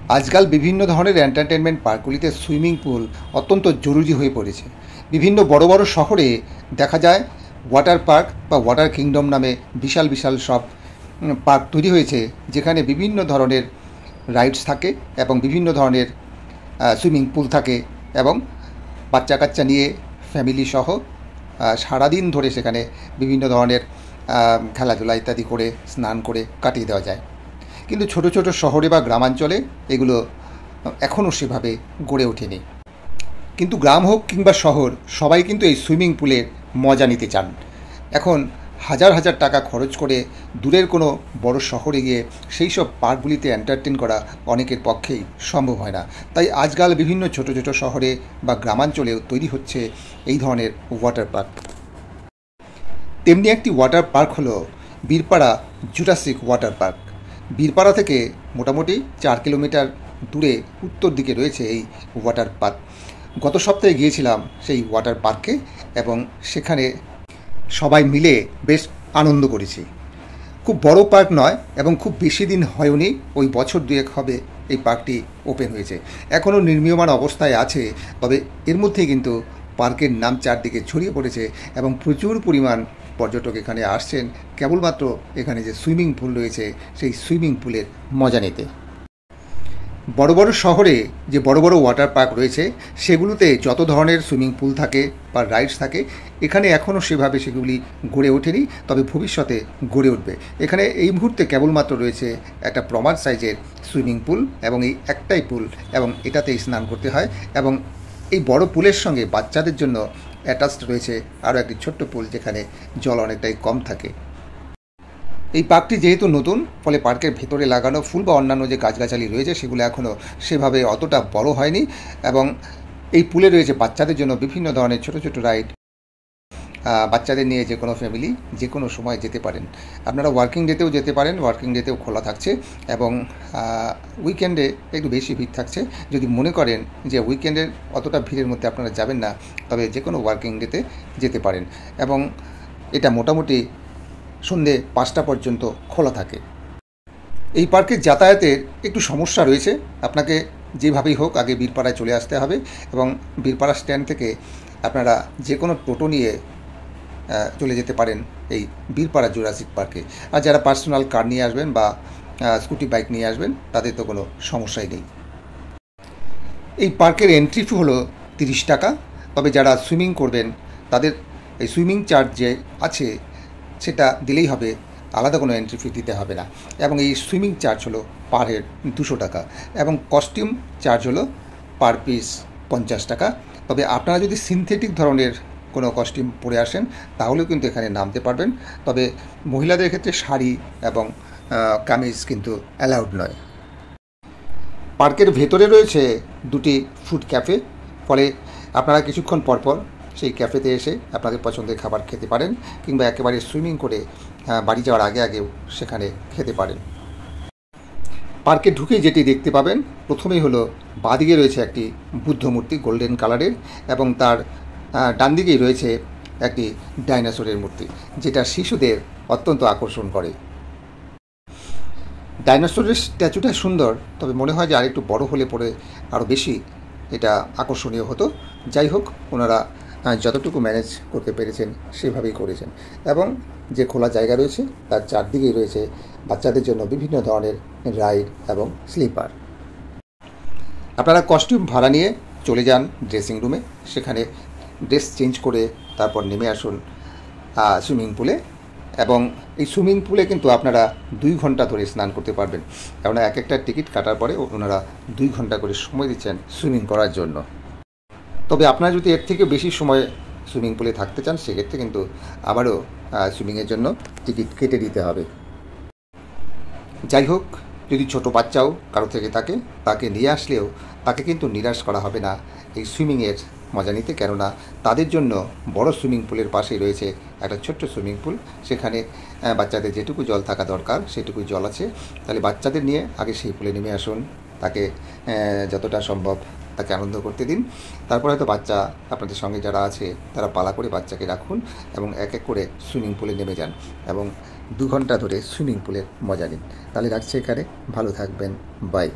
আজকাল বিভিন্ন ধরনের এন্টারটেনমেন্ট পার্কগুলিতে সুইমিং পুল অত্যন্ত জরুরি হয়ে পড়েছে। বিভিন্ন বড় বড় শহরে দেখা যায় ওয়াটার পার্ক বা ওয়াটার কিংডম নামে বিশাল বিশাল সব পার্ক তৈরি হয়েছে, যেখানে বিভিন্ন ধরনের রাইডস থাকে এবং বিভিন্ন ধরনের সুইমিং পুল থাকে এবং বাচ্চা কাচ্চা নিয়ে ফ্যামিলি সহ সারাদিন ধরে সেখানে বিভিন্ন ধরনের খেলাধুলা ইত্যাদি করে স্নান করে কাটিয়ে দেওয়া যায়। কিন্তু ছোট ছোট শহরে বা গ্রামাঞ্চলে এগুলো এখনও সেভাবে গড়ে ওঠেনি। কিন্তু গ্রাম হোক কিংবা শহর, সবাই কিন্তু এই সুইমিং পুলের মজা নিতে চান। এখন হাজার হাজার টাকা খরচ করে দূরের কোনো বড় শহরে গিয়ে সেই সব পার্কগুলিতে এন্টারটেন করা অনেকের পক্ষেই সম্ভব হয় না। তাই আজকাল বিভিন্ন ছোট ছোট শহরে বা গ্রামাঞ্চলেও তৈরি হচ্ছে এই ধরনের ওয়াটার পার্ক। তেমনি একটি ওয়াটার পার্ক হলো Birpara Jurassic water park. Birpara থেকে মোটামুটি 4 কিলোমিটার দূরে উত্তর দিকে রয়েছে এই ওয়াটার পার্ক। গত সপ্তাহে গিয়েছিলাম সেই ওয়াটার পার্কে এবং সেখানে সবাই মিলে বেশ আনন্দ করেছি। খুব বড় পার্ক নয় এবং খুব বেশি দিন হয়নি, ওই বছর দুয়েক হবে এই পার্কটি ওপেন হয়েছে। এখনও নির্মীয়মান অবস্থায় আছে, তবে এর মধ্যেই কিন্তু পার্কের নাম চারদিকে ছড়িয়ে পড়েছে এবং প্রচুর পরিমাণ পর্যটক এখানে আসছেন কেবলমাত্র এখানে যে সুইমিং পুল রয়েছে সেই সুইমিং পুলের মজা নিতে। বড় বড় শহরে যে বড় বড় ওয়াটার পার্ক রয়েছে সেগুলোতে যত ধরনের সুইমিং পুল থাকে বা রাইডস থাকে, এখানে এখনও সেভাবে সেগুলি গড়ে ওঠেনি, তবে ভবিষ্যতে গড়ে উঠবে। এখানে এই মুহূর্তে কেবলমাত্র রয়েছে একটা প্রমাণ সাইজের সুইমিং পুল এবং এই একটাই পুল এবং এটাতেই স্নান করতে হয় এবং এই বড় পুলের সঙ্গে বাচ্চাদের জন্য অ্যাটাচড রয়েছে আরও একটি ছোট্ট পুল, যেখানে জল অনেকটাই কম থাকে। এই পার্কটি যেহেতু নতুন, ফলে পার্কের ভেতরে লাগানো ফুল বা অন্যান্য যে গাছগাছালি রয়েছে সেগুলো এখনও সেভাবে অতটা বড় হয়নি এবং এই পুলে রয়েছে বাচ্চাদের জন্য বিভিন্ন ধরনের ছোট ছোট রাইড। বাচ্চাদের নিয়ে যে কোনো ফ্যামিলি যে কোনো সময় যেতে পারেন। আপনারা ওয়ার্কিং ডেতেও যেতে পারেন, ওয়ার্কিং ডেতেও খোলা থাকছে এবং উইকেন্ডে একটু বেশি ভিড় থাকছে। যদি মনে করেন যে উইকেন্ডের অতটা ভিড়ের মধ্যে আপনারা যাবেন না, তবে যে কোনো ওয়ার্কিং ডেতে যেতে পারেন এবং এটা মোটামুটি সন্ধ্যে 5টা পর্যন্ত খোলা থাকে। এই পার্কে যাতায়াতের একটু সমস্যা রয়েছে, আপনাকে যেভাবেই হোক আগে বীরপাড়ায় চলে আসতে হবে এবং বীরপাড়া স্ট্যান্ড থেকে আপনারা যে কোনো টোটো নিয়ে চলে যেতে পারেন এই বীরপাড়া জুরাসিক পার্কে। আর যারা পার্সোনাল কার নিয়ে আসবেন বা স্কুটি বাইক নিয়ে আসবেন তাদের তো কোনো সমস্যাই নেই। এই পার্কের এন্ট্রি ফি হলো 30 টাকা, তবে যারা সুইমিং করবেন তাদের এই সুইমিং চার্জ যে আছে সেটা দিলেই হবে, আলাদা কোনো এন্ট্রি ফি দিতে হবে না। এবং এই সুইমিং চার্জ হলো পার হেড 200 টাকা এবং কস্টিউম চার্জ হলো পার পিস 50 টাকা। তবে আপনারা যদি সিনথেটিক ধরনের কোনো কস্টিউম পরে আসেন তাহলেও কিন্তু এখানে নামতে পারবেন, তবে মহিলাদের ক্ষেত্রে শাড়ি এবং কামিজ কিন্তু অ্যালাউড নয়। পার্কের ভেতরে রয়েছে 2টি ফুড ক্যাফে, ফলে আপনারা কিছুক্ষণ পরপর সেই ক্যাফেতে এসে আপনাদের পছন্দের খাবার খেতে পারেন কিংবা একেবারে সুইমিং করে বাড়ি যাওয়ার আগে আগেও সেখানে খেতে পারেন। পার্কে ঢুকেই যেটি দেখতে পাবেন প্রথমেই হলো বাঁদিকে রয়েছে একটি বুদ্ধ মূর্তি গোল্ডেন কালারের এবং তার ডান দিকেই রয়েছে একটি ডাইনোসরের মূর্তি, যেটা শিশুদের অত্যন্ত আকর্ষণ করে। ডাইনোসরের স্ট্যাচুটা সুন্দর, তবে মনে হয় যে আরেকটু বড় হলে পরে আরও বেশি এটা আকর্ষণীয় হতো। যাই হোক, ওনারা যতটুকু ম্যানেজ করতে পেরেছেন সেভাবেই করেছেন এবং যে খোলা জায়গা রয়েছে তার চারদিকেই রয়েছে বাচ্চাদের জন্য বিভিন্ন ধরনের রাইড এবং স্লিপার। আপনারা কস্টিউম ভাড়া নিয়ে চলে যান ড্রেসিং রুমে, সেখানে ড্রেস চেঞ্জ করে তারপর নেমে আসুন সুইমিং পুলে এবং এই সুইমিং পুলে কিন্তু আপনারা 2 ঘন্টা ধরে স্নান করতে পারবেন, কেননা এক একটা টিকিট কাটার পরে ওনারা 2 ঘন্টা করে সময় দিচ্ছেন সুইমিং করার জন্য। তবে আপনারা যদি এর থেকে বেশি সময় সুইমিং পুলে থাকতে চান সেক্ষেত্রে কিন্তু আবারও সুইমিংয়ের জন্য টিকিট কেটে দিতে হবে। যাই হোক, যদি ছোট বাচ্চাও কারো থেকে থাকে তাকে নিয়ে আসলেও তাকে কিন্তু নিরাশ করা হবে না এই সুইমিংয়ের মজা নিতে, কেননা তাদের জন্য বড় সুইমিং পুলের পাশেই রয়েছে একটা ছোট্ট সুইমিং পুল, সেখানে বাচ্চাদের যেটুকু জল থাকা দরকার সেটুকুই জল আছে। তাহলে বাচ্চাদের নিয়ে আগে সেই পুলে নেমে আসুন, তাকে যতটা সম্ভব তাকে আনন্দ করতে দিন। তারপর হয়তো বাচ্চা আপনাদের সঙ্গে যারা আছে তারা পালা করে বাচ্চাকে রাখুন এবং এক এক করে সুইমিং পুলে নেমে যান এবং 2 ঘন্টা ধরে সুইমিং পুলের মজা নিন। তাহলে রাখছি এখানে, ভালো থাকবেন, বাই।